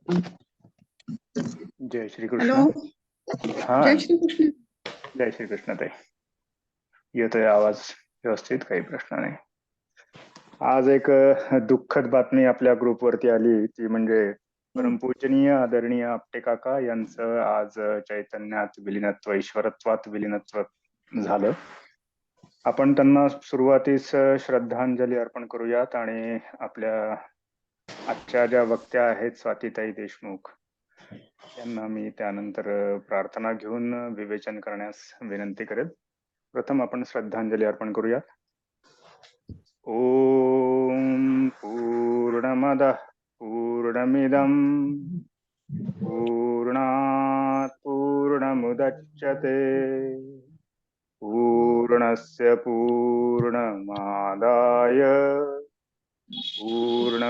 जय Shri Krishna. Hello. हा, जय श्री कृष्ण. जय श्री कृष्ण ताई. येतोय आवाज व्यवस्थित, काही प्रश्न नाही. आज एक दुःखद बातमी आपल्या ग्रुपवरती आली, ती म्हणजे परमपूजनीय आदरणीय आपटे काका यांचं आज चैतन्यात विलीनत्व, ईश्वरत्वात विलीनत्व झालं. आपण त्यांना सुरुवातीस श्रद्धांजली अर्पण करूयात आणि आपल्या आजच्या ज्या वक्त्या आहेत स्वातीताई देशमुख यांना मी त्यानंतर प्रार्थना घेऊन विवेचन करण्यास विनंती करेल. प्रथम आपण श्रद्धांजली अर्पण करूयात. ओम पूर्णमदः पूर्णमिदं पूर्णात् पूर्णमुदच्यते पूर्णस्य पूर्णमादाय पूर्णमेवावशिष्यते.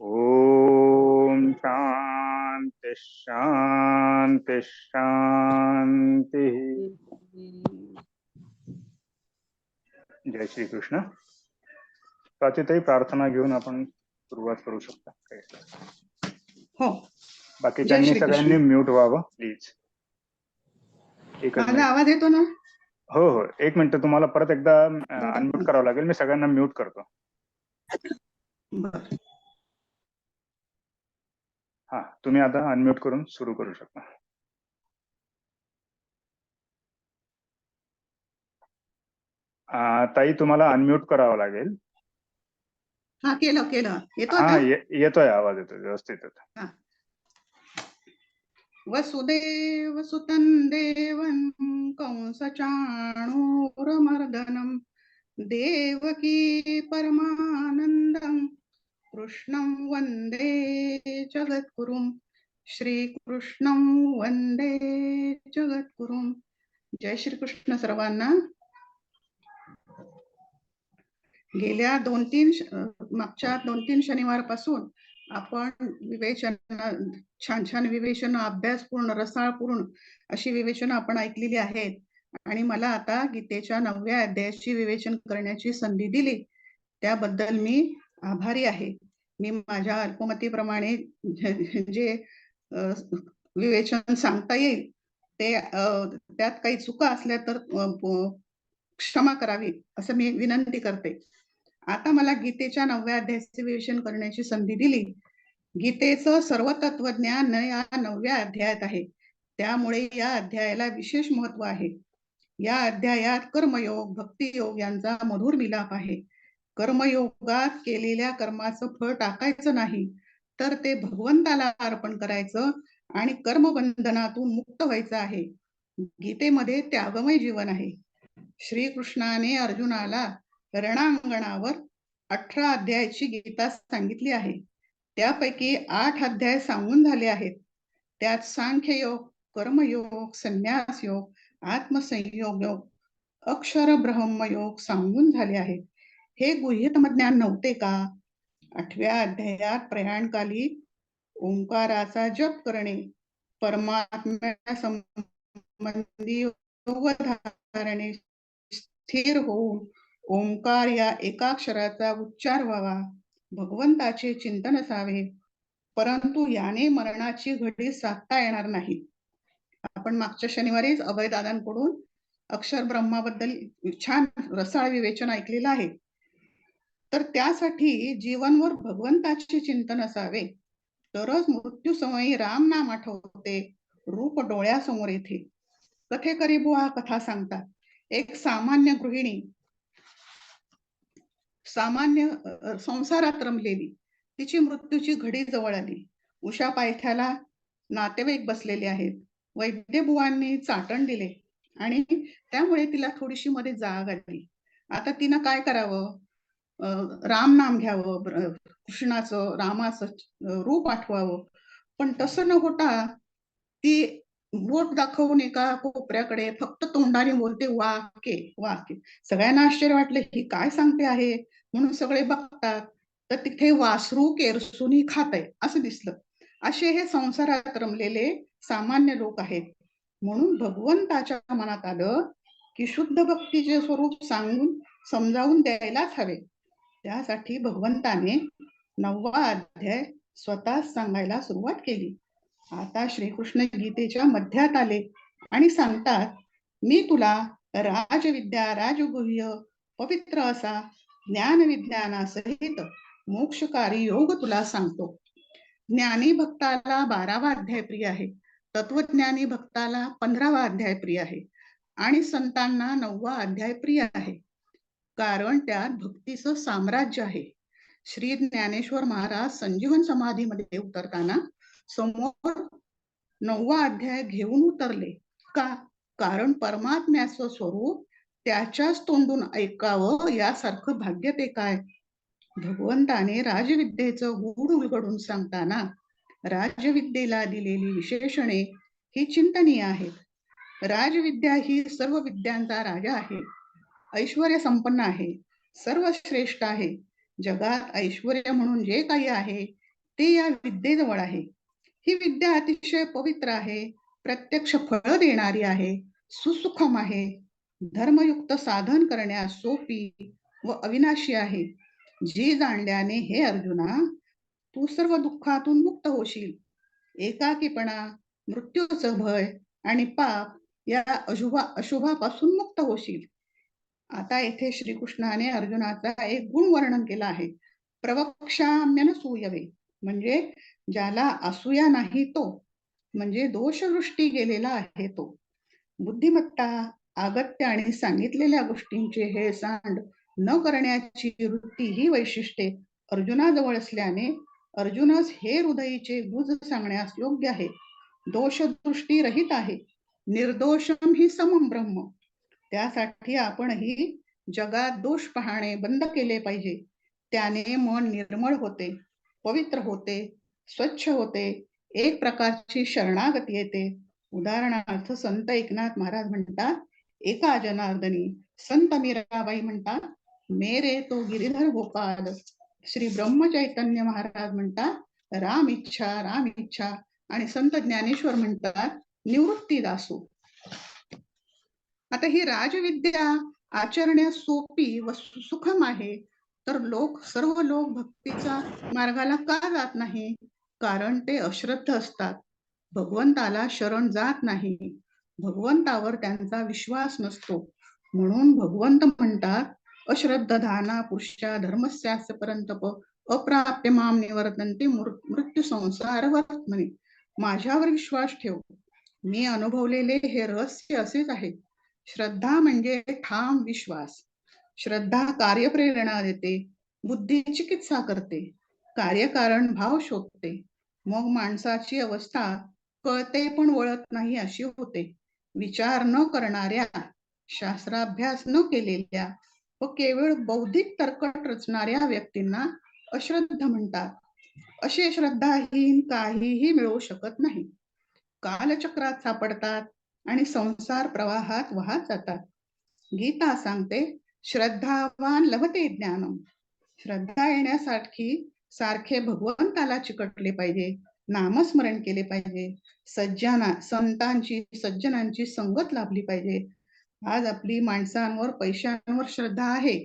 ओम शांति शांति शांति. जय श्री कृष्ण. प्राचीताई, प्रार्थना घेऊन आपण सुरुवात करू शकता. हो, बाकीच्यांनी सगळ्यांनी म्यूट व्हावं प्लीज. माझा आवाज येतो ना? हो हो, 1 मिनिट. तुम्हाला परत एकदा अनम्यूट करावं लागेल. मी सगळ्यांना म्यूट करतो. हा, तुम्ही आता अनम्यूट करून सुरू करू शकता. ताई, तुम्हाला अनम्यूट करावं लागेल. हा, केलं केलं. येतो हा, येतोय आवाज, येतोय व्यवस्थित येतो. वसुदेव सुतं देवं कंसचाणूरमर्दनं देवकी परमानन्दं कृष्णं वन्दे जगद्गुरुं. श्रीकृष्णं वन्दे जगद्गुरुं. जय श्रीकृष्ण सर्वांना. गेल्या मागच्या 2-3 शनिवारपासून आपण छान छान विवेचन, अभ्यासपूर्ण, रसाळपूर्ण अशी विवेचन आपण ऐकलेली आहेत. आणि मला आता गीतेच्या 9व्या अध्यायाची विवेचन करण्याची संधी दिली त्याबद्दल मी आभारी आहे. मी माझ्या अल्पमतीप्रमाणे जे विवेचन सांगता येईल ते, त्यात काही चुका असल्या तर क्षमा करावी असं मी विनंती करते. आता मला गीतेच्या 9व्या अध्यायाचे विवेचन करण्याची संधी दिली. गीतेचं सर्व तत्वज्ञान या 9व्या अध्यायात आहे, त्यामुळे या अध्यायाला विशेष महत्व आहे. या अध्यायात कर्मयोग, भक्तियोग यांचा मधुर मिलाप आहे. कर्मयोगात केलेल्या कर्माचं फळ टाकायचं नाही, तर ते भगवंताला अर्पण करायचं आणि कर्मबंधनातून मुक्त व्हायचं आहे. गीतेमध्ये त्यागमय जीवन आहे. श्रीकृष्णाने अर्जुनाला रणांगणावर 18 अध्यायाची गीता सांगितली आहे. त्यापैकी 8 अध्याय सांगून झाले आहेत. त्यात सांख्ययोग, कर्मयोग, संन्यास योग, आत्मसंयोग योग, अक्षर ब्रह्मयोग सांगून झाले आहेत. हे गुह्यतम ज्ञान नव्हते का? 8व्या अध्यायात प्रयाणकाली ओंकाराचा जप करणे, परमात्म्या संबंधी योगधारणे, स्थिर होऊन ओंकार या एकाक्षराचा उच्चार व्हावा, भगवंताचे चिंतन असावे, परंतु याने मरणाची घडी साधता येणार नाही. आपण मागच्या शनिवारीच अभयदादांकडून अक्षर ब्रह्माबद्दल छान रसाळ विवेचन ऐकलेलं आहे. तर त्यासाठी जीवनभर भगवंताचे चिंतन असावे, तरच मृत्यू समयी राम नाम आठवते, रूप डोळ्यासमोर येते. कथेकरी बुवा कथा सांगतात. एक सामान्य गृहिणी, सामान्य संसारात रमलेली, तिची मृत्यूची घडी जवळ आली. उषा पायथ्याला नातेवाईक बसलेले आहेत. वैद्यबुवांनी चाटण दिले आणि त्यामुळे तिला थोडीशी मध्ये जाग आली. आता तिनं काय करावं? राम नाम घ्यावं, कृष्णाचं, रामाचं रूप आठवावं. पण तसं न होता ती बोट दाखवून एका कोपऱ्याकडे फक्त तोंडाने बोलते, वाके वाके. सगळ्यांना आश्चर्य वाटले, ही काय सांगते आहे म्हणून सगळे बघतात, तर तिथे वासरू केरसुनी खातय असं दिसलं. असे हे संसारात रमलेले सामान्य लोक आहेत. म्हणून भगवंताच्या मनात आलं की शुद्ध भक्तीचे स्वरूप सांगून समजावून द्यायलाच हवे. त्यासाठी भगवंताने 9वा अध्याय स्वतःच सांगायला सुरुवात केली. आता श्रीकृष्ण गीतेच्या मध्यात आले आणि सांगतात, मी तुला राजविद्या राजगुह्य पवित्र असा ज्ञान विज्ञानासहित मोक्षकारी योग तुला सांगतो. ज्ञानी भक्ताला 12वा अध्याय प्रिय आहे, तत्वज्ञानी भक्ताला 15वा अध्याय प्रिय आहे आणि संतांना 9वा अध्याय प्रिय आहे, कारण त्यात भक्तीचं साम्राज्य आहे. श्री ज्ञानेश्वर महाराज संजीवन समाधीमध्ये उतरताना समोर 9वा अध्याय घेऊन उतरले. का? कारण परमात्म्याचं स्वरूप त्याच्याच तोंडून ऐकावं यासारखं भाग्य ते काय. भगवंताने राजविद्येचं गूढ उलगडून सांगताना राजविद्येला दिलेली विशेषणे ही चिंतनीय आहेत. राजविद्या ही सर्व विद्यांचा राजा आहे, ऐश्वर्य संपन्न आहे, सर्वश्रेष्ठ आहे. जगात ऐश्वर्य म्हणून जे काही आहे ते या विद्येजवळ आहे. ही विद्या अतिशय पवित्र आहे, प्रत्यक्ष फळ देणारी आहे, सुसुखम आहे, धर्मयुक्त साधन करण्यास सोपी व अविनाशी आहे. जी जाणल्याने हे अर्जुना तू सर्व दुःखातून मुक्त होशील. एकाकीपणा, मृत्यूचं भय आणि पाप या अशुभापासून मुक्त होशील. आता येथे श्रीकृष्णाने अर्जुनाचा एक गुण वर्णन केला आहे. प्रवक्ष्याम्यनसूयवे, म्हणजे ज्याला असूया नाही तो, म्हणजे दोषदृष्टी गेलेला आहे तो. बुद्धिमत्ता, अगत्य आणि सांगितलेल्या गोष्टींचे हे सांड न करण्याची वृत्ती ही वैशिष्ट्ये अर्जुनाजवळ असल्याने अर्जुनच हे हृदयीचे गुज सांगण्यास योग्य आहे. दोषदृष्टी रहित आहे, निर्दोषम ही समम ब्रह्म. त्यासाठी आपणही जगात दोष पाहणे बंद केले पाहिजे. त्याने मन निर्मळ होते, पवित्र होते, स्वच्छ होते, एक प्रकारची शरणागती येते. उदाहरणार्थ संत एकनाथ महाराज म्हणतात, एका जनार्दनी. संत मीराबाई म्हणतात, मेरे तो गिरीधर गोपाल. श्री ब्रह्मचैतन्य महाराज म्हणतात, राम इच्छा. आणि संत ज्ञानेश्वर म्हणतात, निवृत्ती दासो. आता ही राजविद्या आचरण्यास सोपी व सुखम आहे, तर सर्व लोक भक्तीचा मार्गाला का जात नाही? कारण ते अश्रद्ध असतात, भगवंताला शरण जात नाही, भगवंतावर त्यांचा विश्वास नसतो. म्हणून भगवंत म्हणतात, अश्रद्धधाना पुरुषा धर्मस्यास्य परंतप अप्राप्य माम निवर्तन्ते मृत्यू संसारवर्त्मनि. माझ्यावर विश्वास ठेव, मी अनुभवलेले हे रहस्य असेच आहे. श्रद्धा म्हणजे ठाम विश्वास. श्रद्धा कार्यप्रेरणा देते, बुद्धी चिकित्सा करते, कार्यकारण भाव शोधते. मग माणसाची अवस्था कळते पण वळत नाही अशी होते. विचार न करणाऱ्या, शास्त्राभ्यास न केलेल्या व केवळ बौद्धिक तर्कट रचणाऱ्या व्यक्तींना अश्रद्ध म्हणतात. असे श्रद्धाहीन काहीही मिळवू शकत नाही, कालचक्रात सापडतात आणि संसार प्रवाहात वाहत जातात. गीता सांगते, श्रद्धावान लभते ज्ञानम. श्रद्धा येण्यासाठी सारखे भगवंताला चिकटले पाहिजे, नामस्मरण केले पाहिजे, सज्जनांची संगत लाभली पाहिजे. आज आपली माणसांवर पैशांवर श्रद्धा आहे,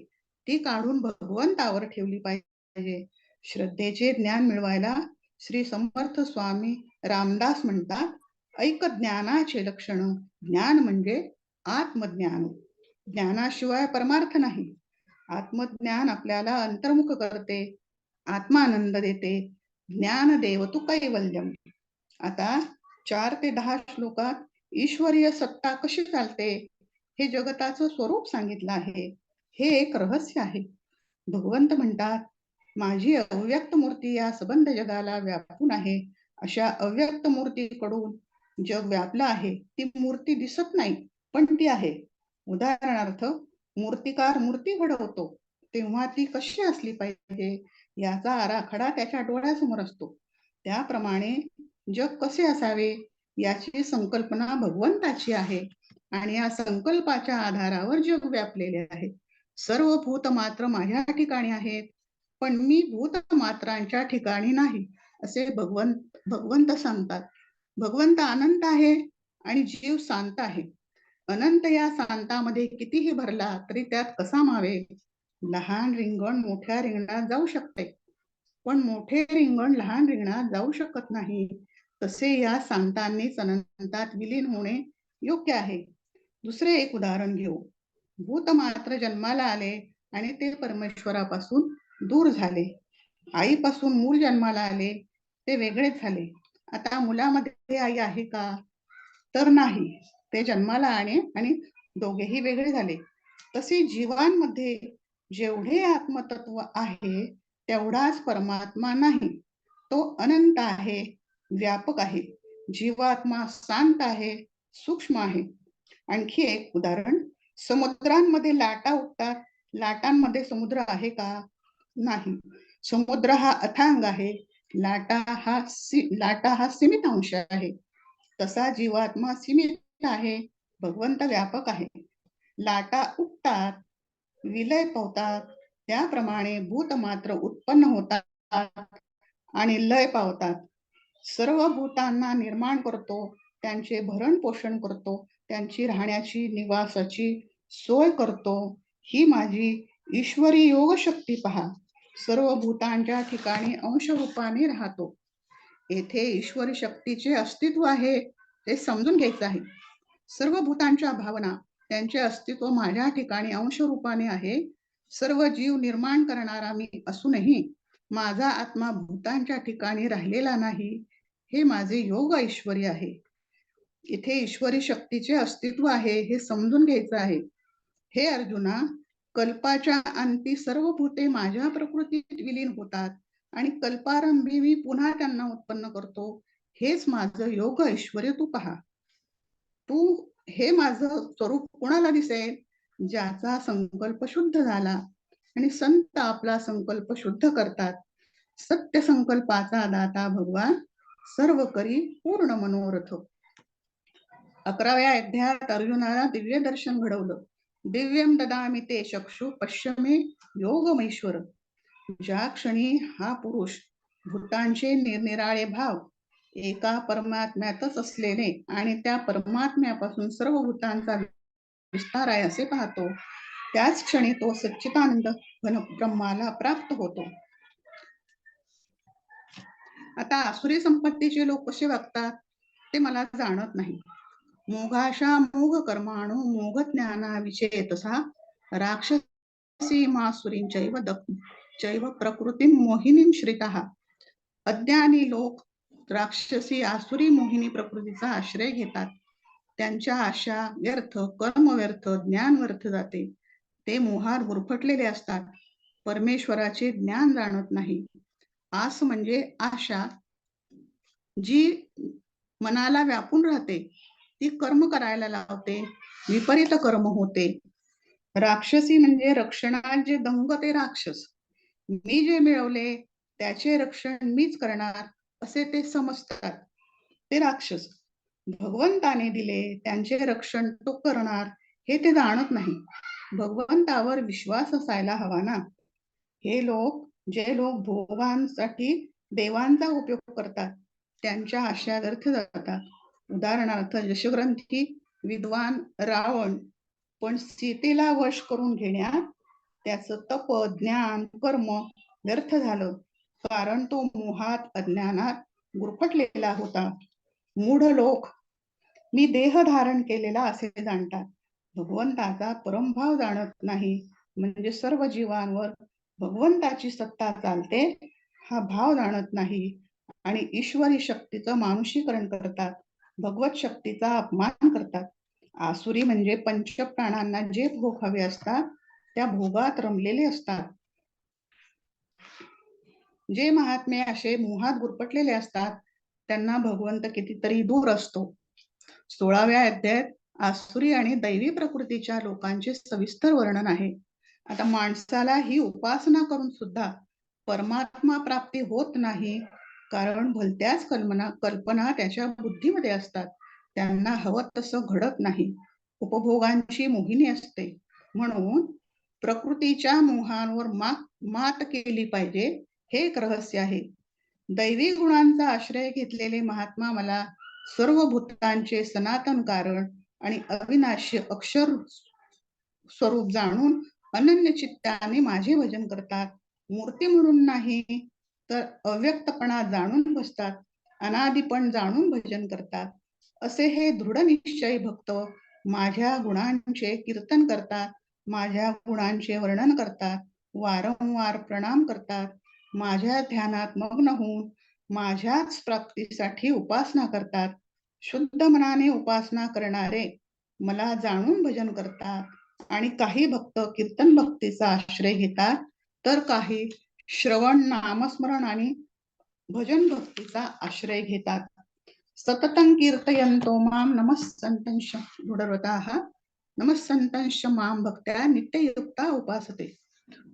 ती काढून भगवंतावर ठेवली पाहिजे. श्रद्धेचे ज्ञान मिळवायला श्री समर्थ स्वामी रामदास म्हणतात, ऐक ज्ञानाचे लक्षण. ज्ञान म्हणजे आत्मज्ञान. ज्ञानाशिवाय परमार्थ नाही. आत्मज्ञान आपल्याला अंतर्मुख करते, आत्मानंद देते. ज्ञान देव तू कैवल्यम. आता 4 ते 10 श्लोकात ईश्वरीय सत्ता कशी चालते हे जगताचं स्वरूप सांगितलं आहे. हे एक रहस्य आहे. भगवंत म्हणतात, माझी अव्यक्त मूर्ती या सबंध जगाला व्यापून आहे. अशा अव्यक्त मूर्तीकडून जग व्यापलं आहे. ती मूर्ती दिसत नाही पण ती आहे. उदाहरणार्थ, मूर्तिकार मूर्ती घडवतो तेव्हा ती कशी असली पाहिजे याचा आराखडा त्याच्या डोळ्यासमोर असतो. त्याप्रमाणे जग कसे असावे याची संकल्पना भगवंताची आहे आणि या संकल्पाच्या आधारावर जग व्यापलेले आहे. सर्व भूत मात्र माझ्या ठिकाणी आहेत, पण मी भूत मात्रांच्या ठिकाणी नाही असे भगवंत सांगतात. भगवंत अनंत आहे आणि जीव शांत आहे. अनंत या शांतामध्ये कितीही भरला तरी त्यात कसा मावेल? लहान रिंगण मोठ्या रिंगणात जाऊ शकते, पण मोठे रिंगण लहान रिंगणात जाऊ शकत नाही. तसे या सांतांनीच अनंतात विलीन होणे योग्य आहे. दुसरे एक उदाहरण घेऊ. भूत मात्र जन्माला आले आणि ते परमेश्वरापासून दूर झाले. आईपासून मूल जन्माला आले, ते वेगळेच झाले. आता मुलामध्ये आई आहे का? तर नाही. ते जन्माला आले आणि दोघेही वेगळे झाले. तसे जीवांमध्ये जेवढे आत्मतत्व आहे तेवढाच परमात्मा नाही. तो अनंत आहे, व्यापक आहे. जीवात्मा शांत आहे, सूक्ष्म आहे. आणखी एक उदाहरण. समुद्रांमध्ये लाटा उठतात. लाटांमध्ये समुद्र आहे का? नाही. समुद्र हा अथांग आहे. लाटा हा सीमित अंश आहे. तसा जीवात्मा सीमित आहे, भगवंत व्यापक आहे. लाटा उठतात, विलय पावतात, त्याप्रमाणे भूत मात्र उत्पन्न होतात आणि लय पावतात. सर्व भूतांना निर्माण करतो, त्यांचे भरण पोषण करतो, त्यांची राहण्याची निवासाची सोय करतो. ही माझी ईश्वरी योग शक्ती पहा. सर्व भूतांच्या ठिकाणी अंशरूपाने राहतो. येथे ईश्वरी शक्तीचे अस्तित्व आहे ते समजून घ्यायचं आहे. सर्व भूतांच्या भावना, त्यांचे अस्तित्व माझ्या ठिकाणी अंशरूपाने आहे. सर्व जीव निर्माण करणारा मी असूनही माझा आत्मा भूतांच्या ठिकाणी राहिलेला नाही. हे माझे योग ऐश्वर्य आहे. इथे ईश्वरी शक्तीचे अस्तित्व आहे हे समजून घ्यायचं आहे. हे अर्जुना, कल्पाच्या अंती सर्व भूते माझ्या प्रकृतीत विलीन होतात आणि कल्पारंभी मी पुन्हा त्यांना उत्पन्न करतो. हेच माझं योग ऐश्वर्य तू पहा. हे माझं स्वरूप कोणाला दिसेल? ज्याचा संकल्प शुद्ध झाला. आणि संत आपला संकल्प शुद्ध करतात. सत्य संकल्पाचा दाता भगवान सर्व करी पूर्ण मनोरथ. 11व्या अध्यायात अर्जुनाला दिव्य दर्शन घडवलं. दिव्यम ददामि ते चक्षु पश्यमे योगमेश्वर. ज्या क्षणी हा पुरुष भूतांचे निरनिराळे भाव एका परमात्म्यातच असलेले आणि त्या परमात्म्यापासून सर्व भूतांचा विस्तार आहे असे पाहतो, त्याच क्षणी तो सच्चिदानंद ब्रह्माला प्राप्त होतो. आता आसुरी संपत्तीचे लोक कसे वागतात ते मला जाणत नाही. मोघाशा मोघ कर्माणु मोघ ज्ञाना विचेतसा राक्षसी मासुरींचैव चैव प्रकृती मोहिनीं श्रितः. अज्ञानी लोक राक्षसी आसुरी मोहिनी प्रकृतीचा आश्रय घेतात. त्यांच्या आशा व्यर्थ, कर्म व्यर्थ, ज्ञान व्यर्थ जाते. ते मोहात गुरफटलेले असतात. परमेश्वराचे ज्ञान जाणत नाही. आस म्हणजे आशा, जी मनाला व्यापून राहते, ती कर्म करायला लावते, विपरीत कर्म होते. राक्षसी म्हणजे रक्षणात जे दंग ते राक्षस. मी जे मिळवले त्याचे रक्षण मीच करणार असे ते समजतात, ते राक्षस. भगवंताने दिले त्यांचे रक्षण तो करणार हे ते जाणत नाही. भगवंतावर विश्वास असायला हवा ना. जे लोक भोगांसाठी देवांचा उपयोग करतात त्यांच्या आशा व्यर्थ जातात. उदाहरणार्थ यशग्रंथी विद्वान रावण पण सीतेला वश करून घेण्यात त्याचं तप, ज्ञान, कर्म व्यर्थ झालं, कारण तो मोहात अज्ञानात गुरफटलेला होता. मूढ लोक मी देह धारण केलेला असे जाणतात. भगवंताचा परमभाव जाणत नाही. म्हणजे सर्व जीवांवर भगवंताची सत्ता चालते हा भाव जाणत नाही आणि ईश्वरी शक्तीचं मानुषीकरण करतात, भगवत शक्तीचा अपमान करतात. आसुरी म्हणजे पंचप्राणांना जे भोग हवे असतात त्या भोगात रमलेले असतात. जे महात्मे असे मोहात गुरफटलेले असतात त्यांना भगवंत कितीतरी दूर असतो. 16व्या अध्यायात आसुरी आणि दैवी प्रकृतीच्या लोकांचे सविस्तर वर्णन आहे. आता माणसाला ही उपासना करून सुद्धा परमात्मा प्राप्ती होत नाही, कारण भलत्याच कल्पना त्याच्या बुद्धीमध्ये असतात. त्यांना हवं तसं घडत नाही. उपभोगांची मोहिनी असते. म्हणून प्रकृतीच्या मोहांवर मात केली पाहिजे, हे एक रहस्य आहे. दैवी गुणांचा आश्रय घेतलेले महात्मा मला सर्व भूतांचे सनातन कारण आणि अविनाशी अक्षर स्वरूप जाणून अनन्य चित्ताने माझे भजन करतात. मूर्ती म्हणून नाही तर अव्यक्तपणा जाणून बसतात, अनादिपण जाणून भजन करतात. असे हे दृढ निश्चयी भक्त माझ्या गुणांचे कीर्तन करतात, माझ्या गुणांचे वर्णन करतात, वारंवार प्रणाम करतात, माझ्या ध्यानात मग्न होऊन माझ्याच प्राप्तीसाठी उपासना करतात. शुद्ध मनाने उपासना करणारे मला जाणून भजन करतात. आणि काही भक्त कीर्तन भक्तीचा आश्रय घेतात, तर काही श्रवण नामस्मरण आणि भजन भक्तीचा आश्रय घेतात. सततं कीर्तयन्तो मां नमस्संतंश दृढव्रताः नमस्संतंश मां भक्त्या नित्ययुक्ता उपासते.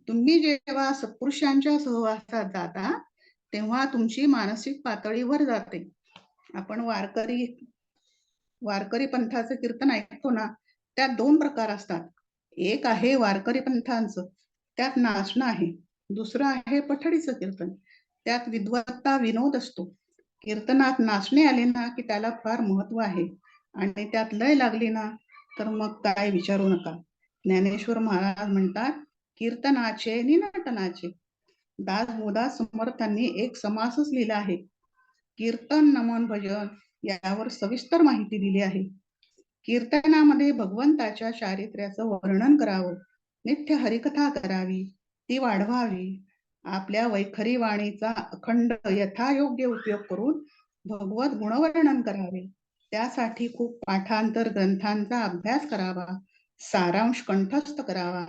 तुम्ही जेव्हा सत्पुरुषांच्या सहवासात जाता तेव्हा तुमची मानसिक पातळी वर जाते. आपण वारकरी पंथाचं कीर्तन ऐकतो ना, त्यात 2 प्रकार असतात. एक आहे वारकरी पंथांचं, त्यात नाचणं आहे. दुसरं आहे पठडीचं कीर्तन, त्यात विद्वत्ता विनोद असतो. कीर्तनात नाचणे आले ना की त्याला फार महत्व आहे आणि त्यात लय लागली ना तर मग काय विचारू नका. ज्ञानेश्वर महाराज म्हणतात, कीर्तनाचे नि नटनाचे. दासबोधात समर्थांनी एक समासच लिहिला आहे. कीर्तन नमन भजन यावर सविस्तर माहिती दिली आहे. कीर्तनामध्ये भगवंताच्या चारित्र्याचं वर्णन करावं, नित्य हरिकथा करावी, ती वाढवावी, आपल्या वैखरी वाणीचा अखंड यथायोग्य उपयोग करून भगवत गुणवर्णन करावे. त्यासाठी खूप पाठांतर ग्रंथांचा अभ्यास करावा, सारांश कंठस्थ करावा,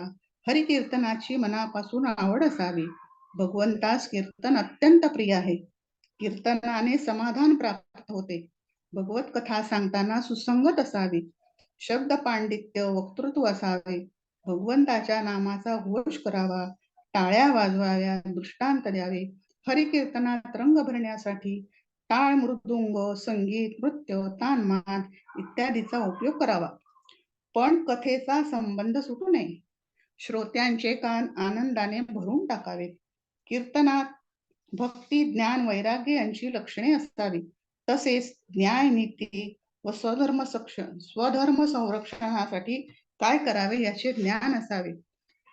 हरिकीर्तनाची मनापासून आवड असावी. भगवंतास कीर्तन अत्यंत प्रिय आहे. कीर्तनाने समाधान प्राप्त होते. भगवत कथा सांगताना सुसंगत असावी, शब्द पांडित्य वक्तृत्व असावे, भगवंताच्या नामाचा घोष करावा, टाळ्या वाजवाव्या, दृष्टांत द्यावे. हरिकीर्तनात रंग भरण्यासाठी टाळ मृदुंग संगीत नृत्य तानमान इत्यादीचा उपयोग करावा. पण कथेचा संबंध सुटू नये. श्रोत्यांचे कान आनंदाने भरून टाकावेत. कीर्तनात भक्ती ज्ञान वैराग्य यांची लक्षणे असावी. तसेच न्याय नीती व स्वधर्म संरक्षणासाठी काय करावे याचे ज्ञान असावे.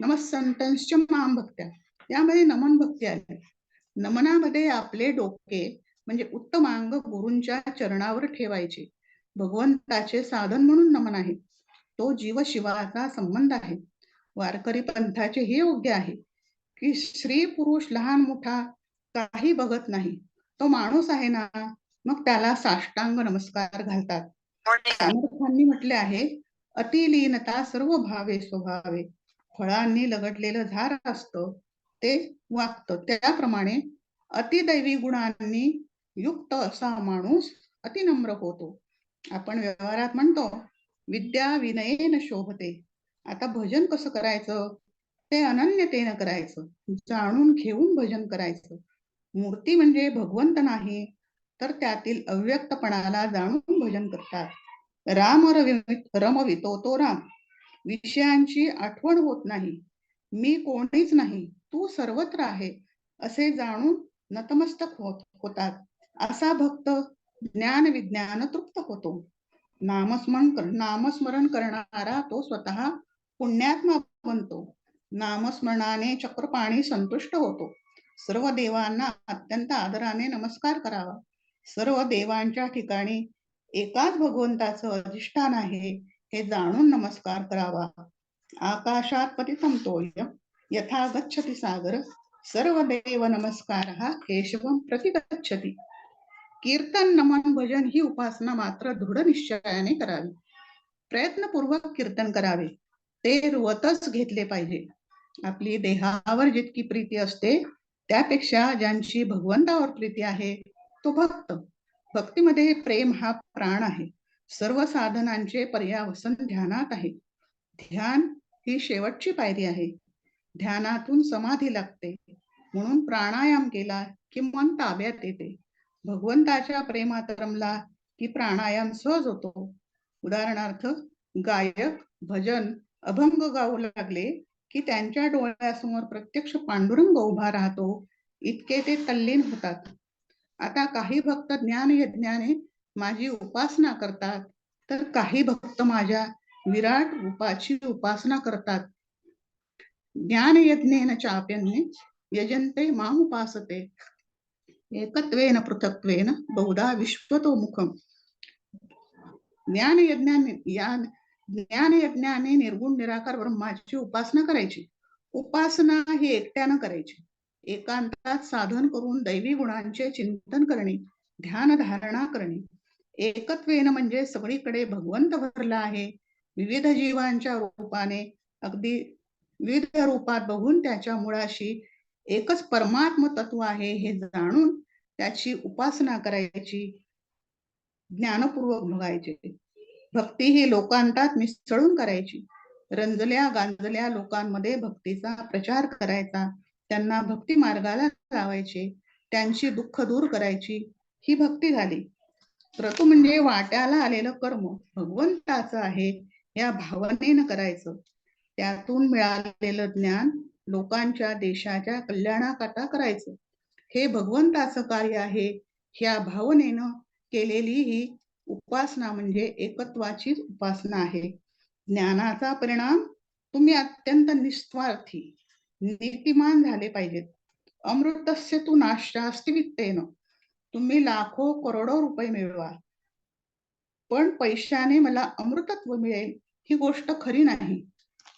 नमस्संतंश्च मां भक्त्या, यामध्ये नमन भक्ती आहे. नमनामध्ये आपले डोके म्हणजे उत्तमांग गुरूंच्या चरणावर ठेवायचे. भगवंताचे साधन म्हणून नमन आहे. तो जीव शिवाचा संबंध आहे. वारकरी पंथाचे हे योग्य आहे की स्त्री पुरुष लहान मोठा काही बघत नाही. तो माणूस आहे ना, मग त्याला साष्टांग नमस्कार घालतात. समर्थांनी म्हटले आहे, अतिलीनता सर्व भावे स्वभावे. फळांनी लगडलेलं झाड असतं ते वागतं, त्याप्रमाणे अतिदैवी गुणांनी युक्त असा माणूस अतिनम्र होतो. आपण व्यवहारात म्हणतो विद्या विनयेन शोभते. आता भजन कसं करायचं ते अनन्यतेनं करायचं, जाणून घेऊन भजन करायचं. मूर्ती म्हणजे भगवंत नाही, तर त्यातील अव्यक्तपणाला जाणून भजन करतात. राम रमवितो तो राम, विषयांची आठवण होत नाही. मी कोणीच नाही, तू सर्वत्र आहे असे जाणून नतमस्तक होतात. असा भक्त ज्ञान विज्ञान तृप्त होतो. नामस्मरण करणारा तो स्वतः पुण्यात्मा बनतो. नामस्मरणाने चक्रपाणी संतुष्ट होतो. सर्व देवांना अत्यंत आदराने नमस्कार करावा. सर्व देवांच्या ठिकाणी एकाच भगवंताचं अधिष्ठान आहे हे जाणून नमस्कार करावा. आकाशात पतितं तोयं यथा गच्छति सागर, सर्व देव नमस्कारः केशवं प्रति गच्छति. कीर्तन नमन भजन ही उपासना मात्र दृढ निश्चयाने करावी. प्रयत्नपूर्वक कीर्तन करावे. ते रुवतच घेतले पाहिजे. आपली देहावर जितकी प्रीती असते त्यापेक्षा ज्यांची भगवंतावर प्रीती आहे तो भक्त. भक्तीमध्ये प्रेम हा प्राण आहे. सर्व साधनांचे पर्यावसन ध्यानात आहे. ध्यान ही शेवटची पायरी आहे. ध्यानातून समाधी लागते. म्हणून प्राणायाम केला की मन ताब्यात येते. भगवंताच्या प्रेमात रमला की प्राणायाम सहज होतो. उदाहरणार्थ गायक भजन अभंग गाऊ लागले की त्यांच्या डोळ्यासमोर प्रत्यक्ष पांडुरंग उभा राहतो, इतके ते तल्लीन होतात. आता काही भक्त ज्ञान यज्ञाने माझी उपासना करतात, तर काही भक्त माझ्या विराट रूपाची उपासना करतात. ज्ञान यज्ञेन चाप्यन्ये यजन्ते माम उपासते. एकत्वेन पृथक्त्वेन बहुधा विश्वतो मुखम. ज्ञानयज्ञाने निर्गुण निराकार ब्रह्माची उपासना करायची. उपासना ही एकट्यानं करायची. एकांतात साधन करून दैवी गुणांचे चिंतन करणे, ध्यान धारणा करणे. एकत्वेन म्हणजे सगळीकडे भगवंत भरला आहे. विविध जीवांच्या रूपाने अगदी विविध रूपात बघून त्याच्या मुळाशी एकच परमात्म तत्व आहे हे जाणून त्याची उपासना करायची, ज्ञानपूर्वक बघायचे. भक्ती ही लोकांतात मिसळून करायची. रंजल्या गांजल्या लोकांमध्ये भक्तीचा प्रचार करायचा, त्यांना भक्ती मार्गाला लावायचे, त्यांची दुःख दूर करायची, ही भक्ती झाली. क्रतू म्हणजे वाट्याला आलेलं कर्म भगवंताचं आहे या भावनेनं करायचं. त्यातून मिळालेलं ज्ञान लोकांच्या देशाच्या कल्याणाकरता करायचं. हे भगवंताचं कार्य आहे. ह्या भावनेनं केलेली ही उपासना म्हणजे एकत्वाचीच उपासना आहे. ज्ञानाचा परिणाम तुम्ही अत्यंत निस्वार्थी नीतिमान झाले पाहिजेत. अमृतस्य तु नाशास्ति वित्तेन. तुम्ही लाखो करोडो रुपये मिळवा, पण पैशाने मला अमृतत्व मिळेल ही गोष्ट खरी नाही.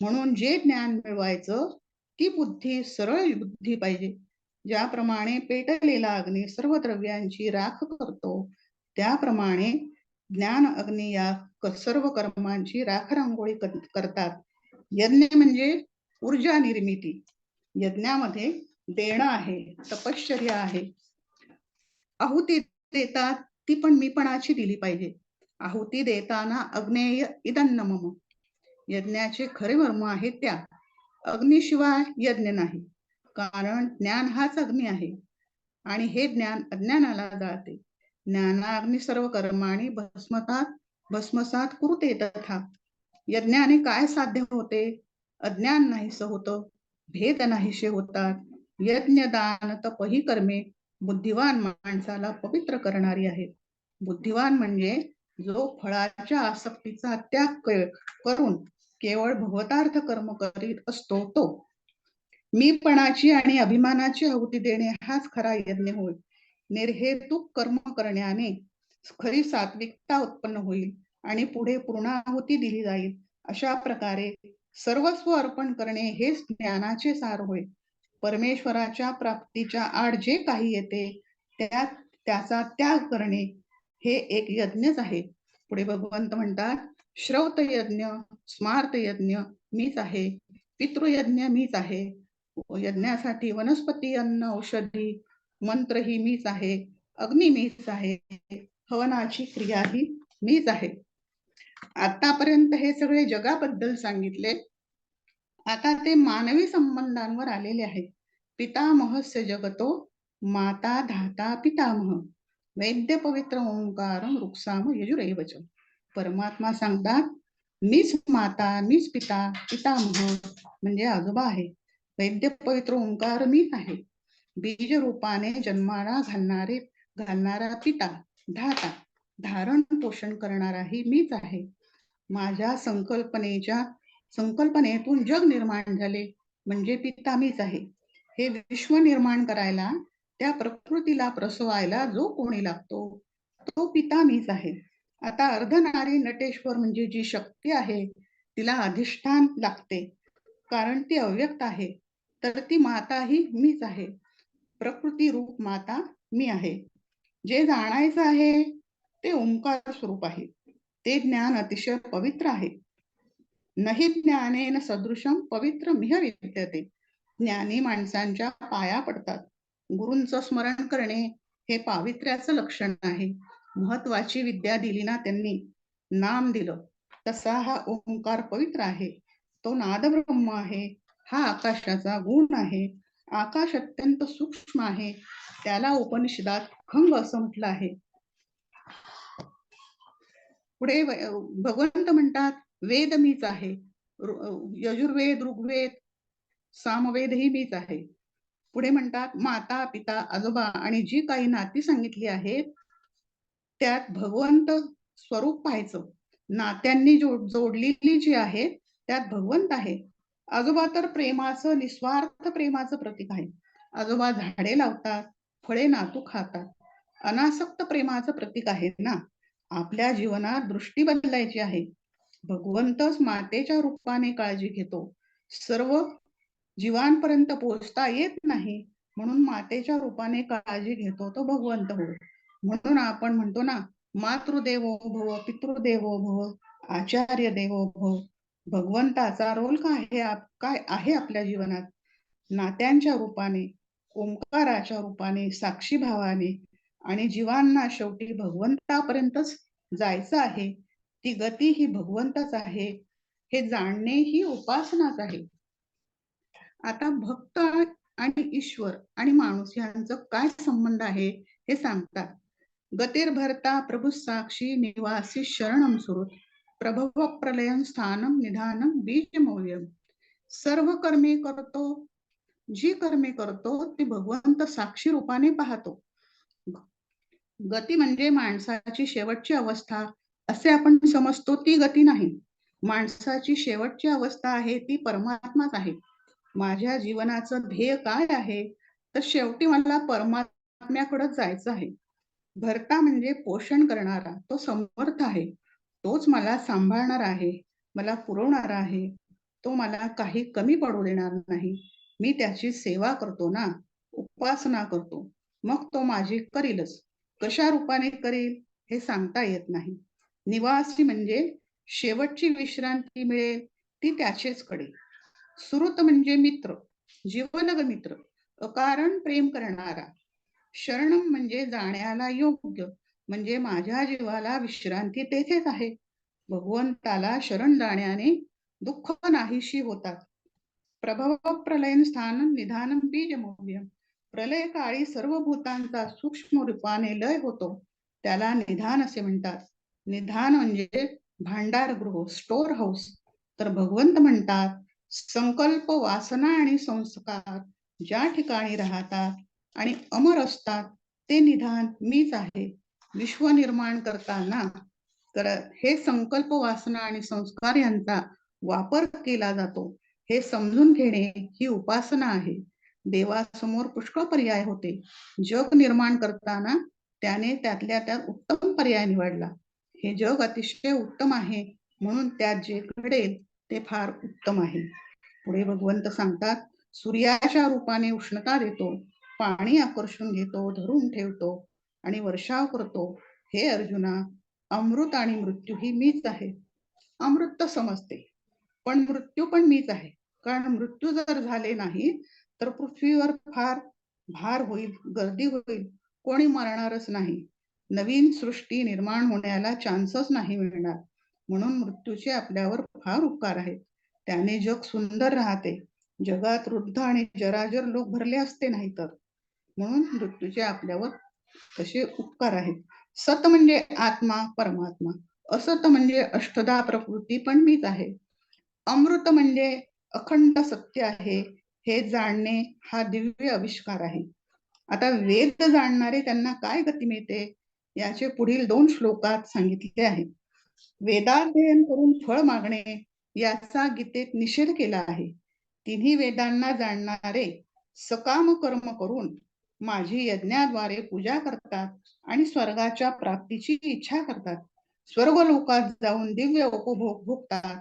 म्हणून जे ज्ञान मिळवायचं ती बुद्धी सरळ बुद्धी पाहिजे. ज्याप्रमाणे पेटलेला अग्नी सर्व द्रव्यांची राख करतो, त्याप्रमाणे ज्ञान अग्नी या सर्व कर्मांची राख रांगोळी करतात. यज्ञ म्हणजे ऊर्जा निर्मिती. यज्ञामध्ये देणं आहे, तपश्चर्या आहे. आहुती देतात ती पण मीपणाची दिली पाहिजे. आहुती देताना अग्नेय इदन्न मम. यज्ञाचे खरे मर्म आहे त्या. अग्नीशिवाय यज्ञ नाही, कारण ज्ञान हाच अग्नी आहे आणि हे ज्ञान अज्ञानाला जाळते. ज्ञानाग्नी सर्व कर्माणी भस्मसात कुरुते तथा. यज्ञाने काय साध्य होते? अज्ञान नाहीस होतं, भेद नाहीसे होतात. यज्ञ दान तप ही कर्मे बुद्धिवान माणसाला पवित्र करणारी आहेत. बुद्धिवान म्हणजे जो फळाच्या आसक्तीचा त्याग करून केवळ भगवतार्थ कर्म करीत असतो तो. मीपणाची आणि अभिमानाची आहुती देणे हाच खरा यज्ञ होय. निर्हेतुक कर्म करण्याने खरी सात्विकता उत्पन्न होईल आणि पुढे पूर्णाहुती दिली जाईल. अशा प्रकारे सर्वस्व अर्पण करणे हेच ज्ञानाचे सार होय. परमेश्वराच्या प्राप्तीच्या आड जे काही येते त्याचा त्याग करणे हे एक यज्ञच आहे. पुढे भगवंत म्हणतात, श्रौत यज्ञ स्मार्त यज्ञ मीच आहे, पितृयज्ञ मीच आहे, यज्ञासाठी वनस्पती अन्न औषधी मंत्र ही मीच आहे, अग्नी मीच आहे, हवनाची क्रिया ही मीच आहे. आतापर्यंत हे सगळे जगाबद्दल सांगितले. आता ते मानवी संबंधांवर आलेले आहे. पितामहस्य जगतो माता धाता पितामह वैद्य पवित्र ओंकारम रुक्साम यजुरेवच. परमात्मा सांगतात, मीच माता मीच पिता, पितामह म्हणजे आजोबा आहे, वैद्य पवित्र ओंकार मीच आहे, बीज रूपाने जन्माला घालणारा पिता, धाता धारण पोषण करणाराही मीच आहे. माझ्या संकल्पनेतून जग निर्माण झाले म्हणजे पिता मीच आहे. हे विश्व निर्माण करायला, त्या प्रकृतीला प्रसवायला जो कोणी लागतो तो पिता मीच आहे. आता अर्धनारी नटेश्वर म्हणजे जी शक्ती आहे तिला अधिष्ठान लागते, कारण ती अव्यक्त आहे. तर ती माता ही मीच आहे. प्रकृती रूप माता मी आहे. जे जाणायचं आहे ते ओंकार स्वरूप आहे. ते ज्ञान अतिशय पवित्र आहे. नहि ज्ञानेन सदृशम पवित्र मिह विद्यते. ज्ञानी माणसांच्या पाया पडतात. गुरूंचं स्मरण करणे हे पावित्र्याचं लक्षण आहे. महत्वाची विद्या दिली ना त्यांनी, नाम दिलं, तसा हा ओंकार पवित्र आहे. तो नाद ब्रह्म आहे. हा आकाशाचा गुण आहे. आकाश अत्यंत सूक्ष्म आहे. त्याला उपनिषदात खंग असं म्हटलं आहे. पुढे भगवंत म्हणतात, वेद मीच आहे. यजुर्वेद ऋग्वेद सामवेद ही मीच आहे. पुढे म्हणतात, माता पिता आजोबा आणि जी काही नाती सांगितली आहेत त्यात भगवंत स्वरूप पाहायचं. नात्यांनी जोडलेली जी आहे त्यात भगवंत आहे. आजोबा तर प्रेमाचं निस्वार्थ प्रेमाचं प्रतीक आहे. आजोबा झाडे लावतात, फळे नातू खातात. अनासक्त प्रेमाचं प्रतीक आहे ना. आपल्या जीवनात दृष्टी बदलायची आहे. भगवंतच मातेच्या रूपाने काळजी घेतो. सर्व जीवांपर्यंत पोहोचता येत नाही, म्हणून मातेच्या रूपाने काळजी घेतो तो भगवंत होय. म्हणून आपण म्हणतो ना, मातृदेवो भव, पितृदेवो भव, आचार्य देवो भव. भगवंताचा रोल काय आहे आपल्या जीवनात? नात्यांच्या रूपाने, ओंकाराच्या रूपाने, साक्षी भावाने आणि जीवांना शेवटी भगवंतापर्यंतच जायचं आहे. ती गती ही भगवंतच आहे, हे जाणणे ही उपासनाच आहे. आता भक्त आणि ईश्वर आणि माणूस यांचं काय संबंध आहे हे सांगतात. गतिर्भर्ता प्रभू साक्षी निवासी शरणम सुहृत, प्रभव प्रलयम स्थानम निधानम बीजमौल्यम. सर्व कर्मे करतो, जी कर्मे करतो ती भगवंत साक्षी रूपाने पाहतो. गती म्हणजे माणसाची शेवटची अवस्था असे आपण समजतो, ती गती नाही. माणसाची शेवटची अवस्था आहे ती परमात्माच आहे. माझ्या जीवनाचं ध्येय काय आहे? तर शेवटी मला परमात्म्याकडे जायचं आहे. भरता म्हणजे पोषण करणारा, तो समर्थ आहे. तोच मला सांभाळणार आहे, मला पुरवणार आहे. तो मला काही कमी पडू देणार नाही. मी त्याची सेवा करतो ना, उपासना करतो, मग तो माझी करीलच. कशा रूपाने करील हे सांगता येत नाही. निवासी म्हणजे शेवटची विश्रांती मिळेल ती त्याचेच कडे. सुहृत म्हणजे मित्र, जीवलग मित्र, अकारण प्रेम करणारा. शरणम म्हणजे जाण्याला योग्य, म्हणजे माझ्या जीवाला विश्रांती तेथेच आहे. भगवंताला शरण जाण्याने दुःख नाहीशी होतात. प्रभव प्रलयन स्थानम निधानम बीजमौल्यम. प्रलय काळी सर्व भूतांचा सूक्ष्म रूपाने लय होतो, त्याला निधान असे म्हणतात. निधान म्हणजे भांडारगृह, स्टोर हाऊस. तर भगवंत म्हणतात, संकल्प, वासना आणि संस्कार ज्या ठिकाणी राहतात आणि अमर असतात ते निधान मीच आहे. विश्व निर्माण करताना हे संकल्प, वासना आणि संस्कार यांचा वापर केला जातो हे समजून घेणे ही उपासना आहे. देवासमोर पुष्कळ पर्याय होते. जग निर्माण करताना त्याने त्यातल्या त्यात उत्तम पर्याय निवडला. हे जग अतिशय उत्तम आहे, म्हणून त्यात जे घडेल ते फार उत्तम आहे. पुढे भगवंत सांगतात, सूर्याच्या रूपाने उष्णता देतो, पाणी आकर्षून घेतो, धरून ठेवतो आणि वर्षाव करतो. हे अर्जुना, अमृत आणि मृत्यू ही मीच आहे. अमृत समजते, पण मृत्यू पण मीच आहे. कारण मृत्यू जर झाले नाही तर पृथ्वीवर फार भार होईल, गर्दी होईल, कोणी मरणारच नाही. नवीन सृष्टी निर्माण होण्याला चान्सच नाही मिळणार. म्हणून मृत्यूचे आपल्यावर फार उपकार आहेत. त्याने जग सुंदर राहते. जगात वृद्ध आणि जराजर लोक भरले असते नाही तर. म्हणून मृत्यूचे आपल्यावर तसे उपकार आहेत. सत म्हणजे आत्मा, परमात्मा. असत म्हणजे अष्टधा प्रकृती पण मीच आहे. अमृत म्हणजे अखंड सत्य आहे, हे जाणणे हा दिव्य आविष्कार आहे. आता वेद जाणणारे त्यांना काय गती मिळते याचे पुढील 2 श्लोकात सांगितले आहे. वेदाध्ययन करून फळ मागणे याचा गीतेत निषेध केला आहे. तिन्ही वेदांना जाणणारे सकाम कर्म करून माझी यज्ञाद्वारे पूजा करतात आणि स्वर्गाच्या प्राप्तीची इच्छा करतात. स्वर्ग लोकात जाऊन दिव्य उपभोग भोगतात.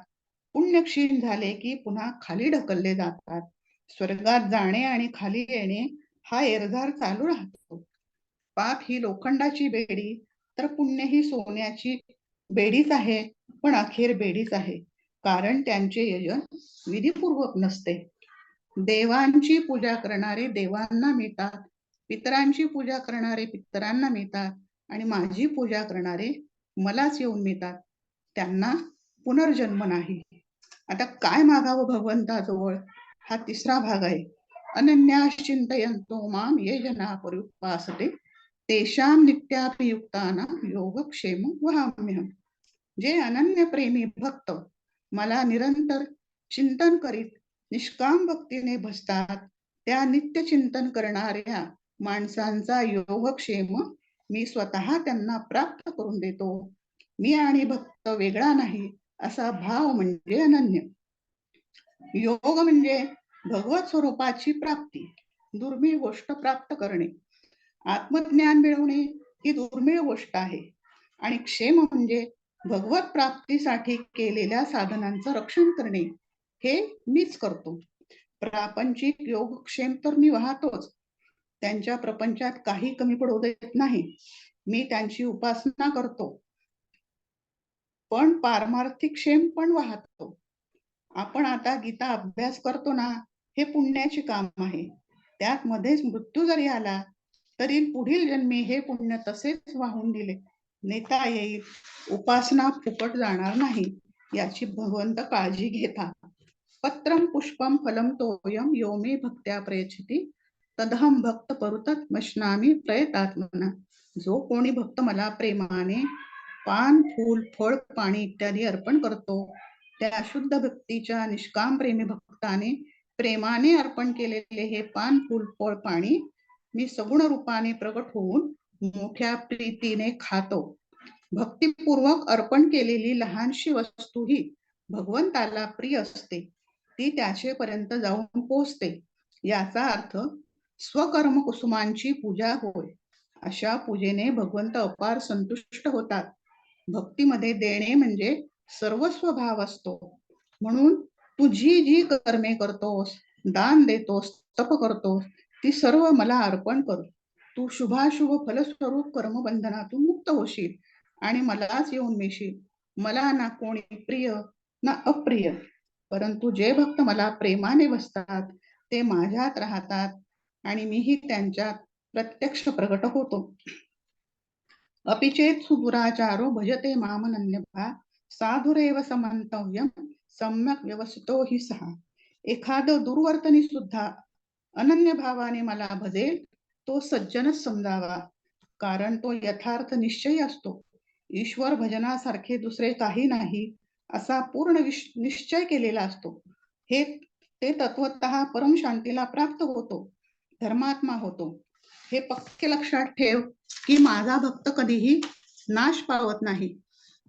पुण्य क्षीण झाले की पुन्हा खाली ढकलले जातात. स्वर्गात जाणे आणि खाली येणे हा एरझार चालू राहतो. पाप ही लोखंडाची बेडी तर पुण्य ही सोन्याची बेडीच आहे, पण अखेर बेडीच आहे, कारण त्यांचे यजन विधीपूर्वक नसते. देवांची पूजा करणारे देवांना मिळतात, पितरांची पूजा करणारे पितरांना मिळतात आणि माझी पूजा करणारे मलाच येऊन मिळतात. त्यांना पुनर्जन्म नाही. आता काय मागावं भगवंताजवळ हा 3रा भाग आहे. अनन्याश्चिंतयन्तो माम ये जना पर्युपासते तेषां नित्याभियुक्तानां योगक्षेम वहाम्यहम्. जे अनन्य प्रेमी भक्त मला निरंतर चिंतन करीत निष्काम भक्तीने भजतात, त्या नित्य चिंतन करणाऱ्या माणसांचा योगक्षेम मी स्वतः त्यांना प्राप्त करून देतो. मी आणि भक्त वेगळा नाही असा भाव म्हणजे अनन्य. योग म्हणजे भगवत स्वरूपाची प्राप्ती, दुर्मिळ गोष्ट प्राप्त करणे. आत्मज्ञान मिळवणे ही दुर्मिळ गोष्ट आहे आणि क्षेम म्हणजे भगवत प्राप्तीसाठी केलेल्या साधनांचं रक्षण करणे. हे मीच करतो. प्रापंचिक योगक्षेम तर मी वाहतोच. त्यांच्या प्रपंचात काही कमी पडू देत नाही. मी त्यांची उपासना करतो, पण पारमार्थिक क्षेम पण वाहतो. आपण आता गीता अभ्यास करतो ना, हे पुण्याचे काम आहे. त्यात मध्येच मृत्यू जरी आला तरी पुढील जन्मी हे पुण्य तसेच वाहून दिले नेता येईल. उपासना फुकट जाणार नाही याची भगवंत काळजी घेतात. पत्रम पुष्पम फलम तोयम यो मे भक्त्या प्रयच्छति तदहम भक्त परुतत मश्नामी प्रयतात्मना. जो कोणी भक्त मला प्रेमाने पान फूल फळ पाणी इत्यादी अर्पण करतो, त्या शुद्ध भक्तीच्या निष्काम प्रेमी भक्ताने प्रेमाने अर्पण केलेले हे पान फूल फळ पाणी मी सगुण रूपाने प्रकट होऊन मोठ्या प्रीतीने खातो. भक्तिपूर्वक अर्पण केलेली लहानशी वस्तूही भगवंताला प्रिय असते. ती त्याचेपर्यंत जाऊन पोहोचते. याचा अर्थ स्वकर्म कुसुमांची पूजा होय. अशा पूजेने भगवंत अपार संतुष्ट होतात. भक्तीमध्ये देणे म्हणजे सर्वस्व भाव असतो. म्हणून तू जी जी कर्मे करतोस, दान देतोस, तप करतोस, ती सर्व मला अर्पण कर. तू शुभाशुभ फलस्वरूप कर्मबंधनातून मुक्त होशील आणि मलाच येऊन मिळशील. मला ना कोणी प्रिय ना अप्रिय, परंतु जे भक्त मला प्रेमाने बसतात ते माझ्यात राहतात आणि मीही त्यांच्यात प्रत्यक्ष प्रकट होतो. अपिचेत सुदुराचारो भजते मामनन्यभा साधुरेव समंतव्यम सम्यक व्यवस्थितो हि सहा. एखादं दुर्वर्तनी सुद्धा अनन्य भावाने मला भजेल तो सज्जनच समजावा, कारण तो यथार्थ निश्चयी असतो. ईश्वर भजनासारखे दुसरे काही नाही असा पूर्ण निश्चय केलेला असतो. हे ते तत्वतः परम शांतीला प्राप्त होतो, धर्मात्मा होतो. हे पक्के लक्षात ठेव की माझा भक्त कधीही नाश पावत नाही.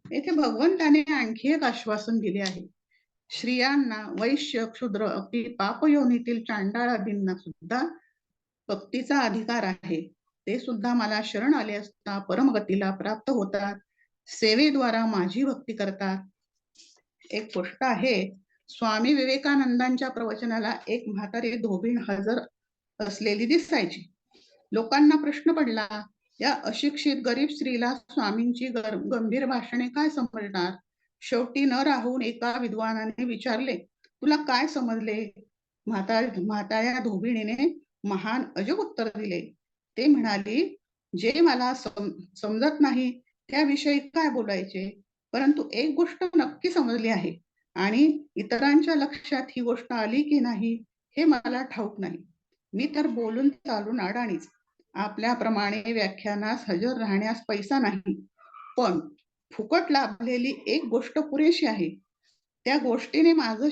येथे भगवंताने आणखी एक आश्वासन दिले आहे. स्त्रियांना, वैश्य, क्षुद्र, अगदी पापयोनीतील चांडाळादींना सुद्धा भक्तीचा अधिकार आहे. ते सुद्धा मला शरण आले असता परमगतीला प्राप्त होतात. सेवेद्वारा माझी भक्ती करतात. एक गोष्ट आहे, स्वामी विवेकानंदांच्या प्रवचनाला एक म्हातारी धोबीण हजर असलेली दिसायची. लोकांना प्रश्न पडला, या अशिक्षित गरीब स्त्रीला स्वामींची गंभीर भाषणे काय समजणार? शेवटी न राहून एका विद्वानाने विचारले, तुला काय समजले? म्हाताऱ्या धोबिणीने महान अजब उत्तर दिले. ते म्हणाली, जे मला समजत नाही त्याविषयी काय बोलायचे, परंतु एक गोष्ट नक्की समजली आहे आणि इतरांच्या लक्षात ही गोष्ट आली की नाही हे मला ठाऊक नाही. मी तर बोलून चालून अडाणीच. आपल्याप्रमाणे व्याख्यानास हजर राहण्यास पैसा नाही, पण फुकट लाभलेली एक गोष्ट पुरेशी आहे. त्या गोष्टीने माझं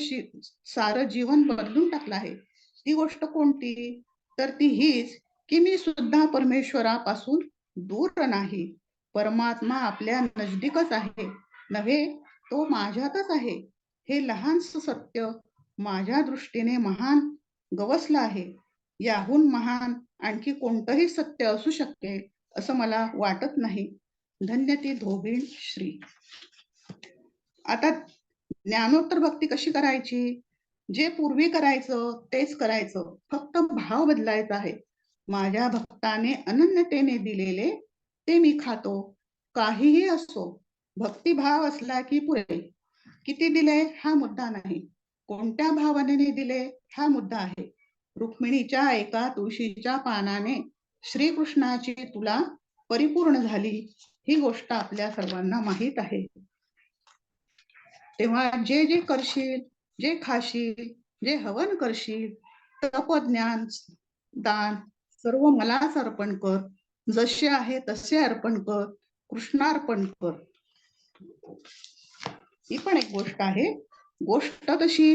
सारं जीवन बदलून टाकलं आहे. ती गोष्ट कोणती? तर ती हीच की मी सुद्धा परमेश्वरापासून दूर नाही. परमात्मा आपल्या नजदीकच आहे नव्हे, तो माझ्यातच आहे. हे लहानसं सत्य माझ्या दृष्टीने महान गवसलं आहे. याहून महान आणखी कोणतंही सत्य असू शकेल असं मला वाटत नाही. धन्य ती धोबीण श्री. आता ज्ञानोत्तर भक्ती कशी करायची? जे पूर्वी करायचं तेच करायचं, फक्त भाव बदलायचा आहे. माझ्या भक्ताने अनन्यतेने दिलेले ते मी खातो, काहीही असो. भक्तिभाव असला की पुरे. किती दिले हा मुद्दा नाही, कोणत्या भावनेने दिले हा मुद्दा आहे. रुक्मिणीच्या एका तुळशीच्या पानाने श्रीकृष्णाची तुला परिपूर्ण झाली ही गोष्ट आपल्या सर्वांना माहीत आहे. तेव्हा जे जे करशील, जे खाशील, जे हवन करशील, तपज्ञान दान सर्व मलाच अर्पण कर. जसे आहे तसे अर्पण कर, कृष्णार्पण कर. ही पण एक गोष्ट आहे. गोष्ट तशी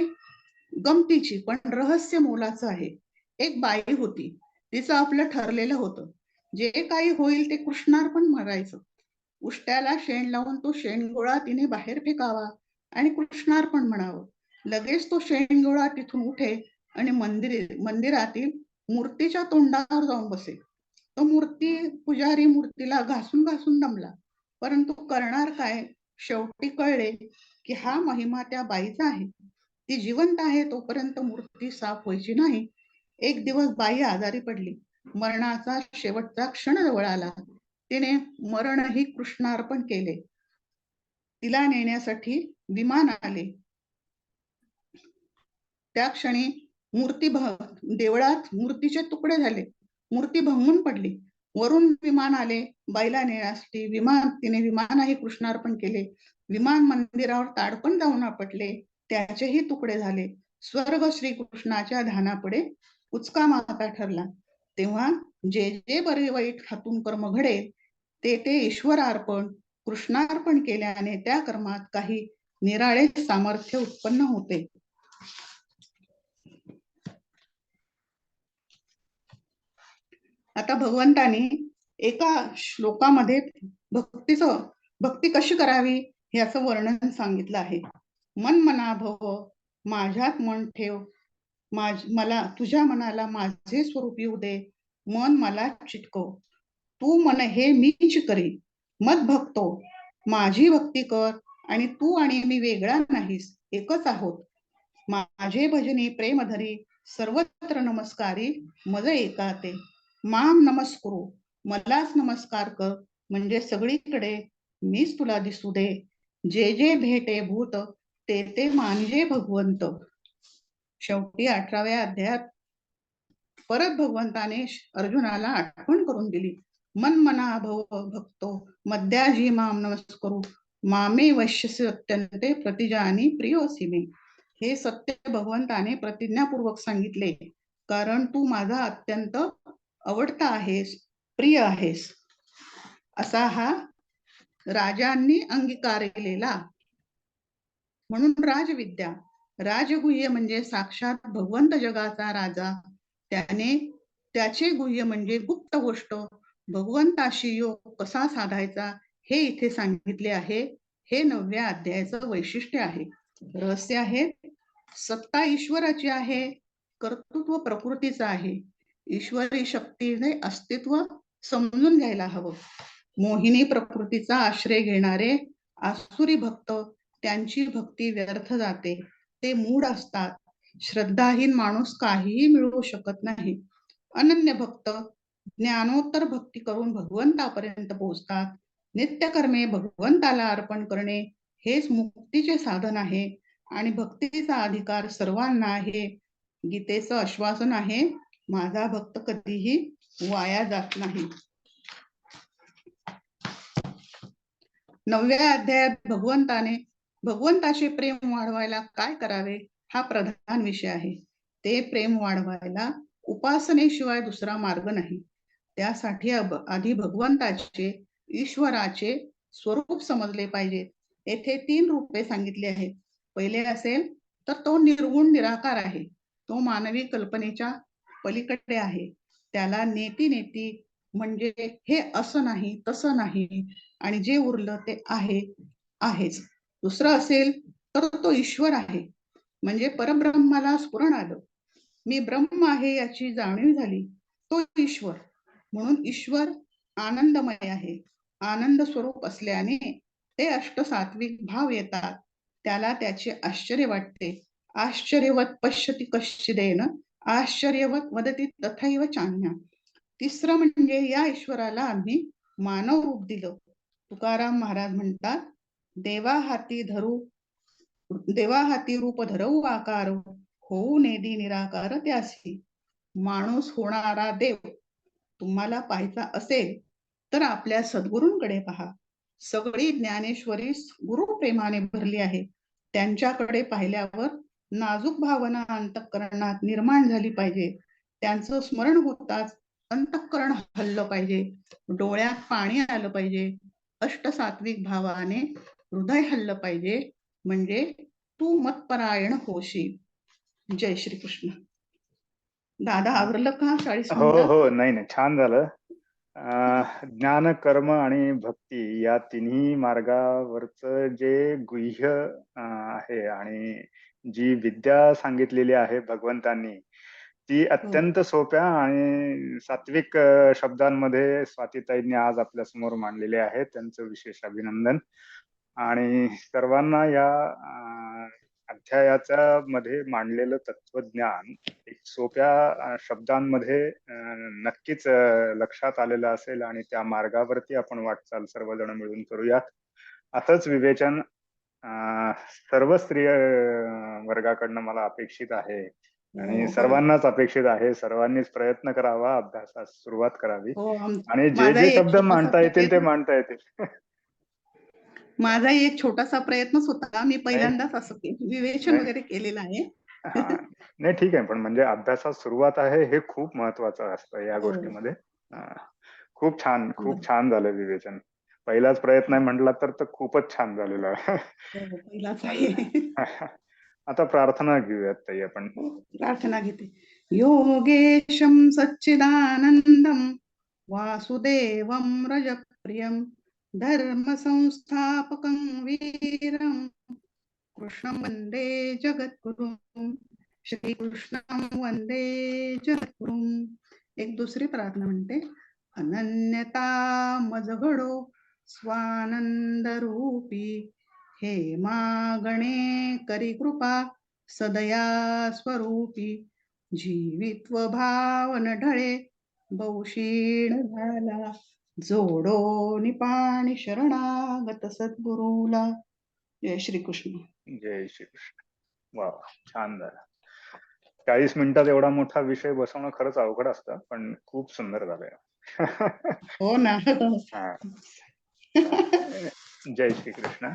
गमतीची पण रहस्य मोलाचं आहे. एक बाई होती, तिचं आपलं ठरलेलं होतं, जे काही होईल ते कृष्णार्पण करायचं. उष्ट्याला शेण लावून तो शेणगोळा तिने बाहेर फेकावा आणि कृष्णार्पण म्हणावं. लगेच तो शेणगोळा तिथून उठे आणि मंदिरातील मूर्तीच्या तोंडावर जाऊन बसे. तो पुजारी मूर्तीला घासून घासून दमला, परंतु करणार काय? शेवटी कळले की हा महिमा त्या बाईचा आहे. ती जिवंत आहे तोपर्यंत मूर्ती साफ व्हायची नाही. एक दिवस बाई आजारी पडली. मरणाचा शेवटचा क्षण जवळ आला. तिने मरणही कृष्णार्पण केले. तिला नेण्यासाठी विमान आले. त्या क्षणी देवळात मूर्तीचे तुकडे झाले. मूर्ती भंगून पडली. वरून विमान आले बाईला नेण्यासाठी. तिने विमानही कृष्णार्पण केले. विमान मंदिरावर ताडपण जाऊन आपटले. त्याचेही तुकडे झाले. स्वर्ग श्रीकृष्णाच्या ध्यानापुढे उचका माता ठरला. तेव्हा जे जे बरे वाईट हातून कर्म घडेल ते ते ईश्वरार्पण कृष्णार्पण केल्याने त्या कर्मात काही निराळे सामर्थ्य उत्पन्न होते. आता भगवंतानी एका श्लोकामध्ये भक्ती कशी करावी याचं वर्णन सांगितलं आहे. मन मना भव, माझ्यात मन ठेव, मला तुझ्या मनाला माझे स्वरूप येऊ दे, मन मला चिटकव, तू मन हे मीच करी, मत भक्तो, माझी भक्ती कर, आणि तू आणि मी वेगळा नाहीस, एकच आहोत. माझे भजनी प्रेम धरी, सर्वत्र नमस्कारी, मज एकाते. माम नमस्कुरु, मलाच नमस्कार कर, म्हणजे सगळीकडे मीच तुला दिसू दे. जे जे भेटे भूत, ते ते मानजे भगवंत. शेवटी 18व्या अध्यायात परत भगवंताने अर्जुनाला आठवण करून दिली. मन मना भव भक्तो मद्याजी माम नमस्करू, मामे वश्यसे अत्यंते प्रतिजानी प्रियोसी मे. हे सत्य भगवंताने प्रतिज्ञापूर्वक सांगितले, कारण तू माझा अत्यंत आवडता आहेस, प्रिय आहेस. असा हा राजांनी अंगीकारलेला. म्हणून राजविद्या, राजगुह्य म्हणजे साक्षात भगवंत जगाचा राजा. त्याचे गुह्य म्हणजे गुप्त गोष्ट. भगवंताशी योग कसा साधायचा हे इथे सांगितले आहे. हे 9व्या अध्यायाचं वैशिष्ट्य आहे. रहस्य आहे. सत्ता ईश्वराची आहे, कर्तृत्व प्रकृतीचं आहे. ईश्वरी शक्तीने अस्तित्व समजून घ्यायला हवं. मोहिनी प्रकृतीचा आश्रय घेणारे आसुरी भक्त, त्यांची भक्ती व्यर्थ जाते. ते मूढ असतात. श्रद्धाहीन माणूस काहीही मिळवू शकत नाही. अनन्य भक्त ज्ञानोत्तर भक्ती करून भगवंतापर्यंत पोहोचतात. नित्यकर्मे भगवंताला अर्पण करणे हेच मुक्तीचे साधन आहे, आणि भक्तीचा अधिकार सर्वांना आहे. गीतेचं आश्वासन आहे, माझा भक्त कधीही वाया जात नाही. 9व्या अध्यायात भगवंताचे प्रेम वाढवायला काय करावे हा प्रधान विषय आहे. ते प्रेम वाढवायला उपासनेशिवाय दुसरा मार्ग नाही. त्यासाठी आधी भगवंताचे, ईश्वराचे स्वरूप समजले पाहिजे. येथे 3 रूपे सांगितली आहेत. पहिले असेल तर तो निर्गुण निराकार आहे. तो मानवी कल्पनेच्या पलीकडे आहे. त्याला नेती म्हणजे हे असं नाही तसं नाही, आणि जे उरलं ते आहेच. दुसरं असेल तर तो ईश्वर आहे, म्हणजे परब्रह्माला स्फुरण आलं. मी ब्रह्म आहे याची जाणीव झाली. तो ईश्वर. म्हणून ईश्वर आनंदमय आहे. आनंद स्वरूप असल्याने ते अष्टसात्विक भाव येतात. त्याला त्याचे आश्चर्य वाटते. आश्चर्यवत पश्यति कश्चिदेन आश्चर्यवत वदति तथैव चान्या. तिसरं म्हणजे या ईश्वराला आम्ही मानव रूप दिलं. तुकाराम महाराज म्हणतात, देवा हाती रूप धरऊ आकार, होऊ नेदी निराकार त्यासी. माणूस होणारा देव तुम्हाला पाहायचा असेल तर आपल्या सद्गुरूंकडे पहा. सगळी ज्ञानेश्वरी गुरु प्रेमाने भरली आहे. त्यांच्याकडे पाहिल्यावर नाजूक भावना अंतःकरणात निर्माण झाली पाहिजे. त्यांचं स्मरण होताच अंतःकरण हललं पाहिजे. डोळ्यात पाणी आलं पाहिजे. अष्टसात्विक भावाने हृदय हललं पाहिजे, म्हणजे तू मतपरायण होशील. जय श्री कृष्ण. दादा आवरलं का 40 हो मिनिटात? हो, नाही छान झालं. ज्ञान, कर्म आणि भक्ती या तिन्ही मार्गावरचं जे गुह्य आहे आणि जी विद्या सांगितलेली आहे भगवंतांनी, ती अत्यंत सोप्या आणि सात्विक शब्दांमध्ये स्वातीताईंनी आज आपल्या समोर मांडलेले आहेत. त्यांचं विशेष अभिनंदन. आणि सर्वांना या अध्यायाच्या मध्ये मांडलेलं तत्वज्ञान एक सोप्या शब्दांमध्ये नक्कीच लक्षात आलेलं असेल आणि त्या मार्गावरती आपण वाटचाल सर्वजण मिळून करूयात. असंच विवेचन सर्व स्त्रिय वर्गाकडनं मला अपेक्षित आहे आणि सर्वांनाच अपेक्षित आहे. सर्वांनीच प्रयत्न करावा, अभ्यासास सुरुवात करावी आणि जे जे शब्द मांडता येतील ते मांडता येतील. माझाही एक छोटासा प्रयत्नच होता. मी पहिल्यांदाच असं विवेचन वगैरे केलेलं आहे. नाही ठीक आहे, पण म्हणजे अभ्यासात सुरुवात आहे हे खूप महत्वाचं असतं या गोष्टीमध्ये. खूप छान झालं विवेचन. पहिलाच प्रयत्न आहे म्हटला तर खूपच छान झालेला आहे. पहिलाच आहे. आता प्रार्थना घेऊयात ताई आपण. प्रार्थना घेते. योगेशं सच्चिदानंदं वासुदेवं रजप्रियं धर्म संस्थापकं वीरं कृष्णं वंदे जगद्गुरुं श्रीकृष्णं वंदे जगद्गुरुं. एक दुसरी प्रार्थना म्हणते. अनन्यता मज घडो स्वानंद रूपी हे मागणे करी कृपा सदया स्वरूपी जीवित्व भावन ढळे बहुशीण झाला जोडो निपाणी शरणागत सद्गुरूला. जय श्रीकृष्ण. जय श्रीकृष्ण. वा, छान झालं. 40 मिनिटात एवढा मोठा विषय बसवणं खरंच अवघड असतं, पण खूप सुंदर झालंय. हो ना. जय श्रीकृष्ण.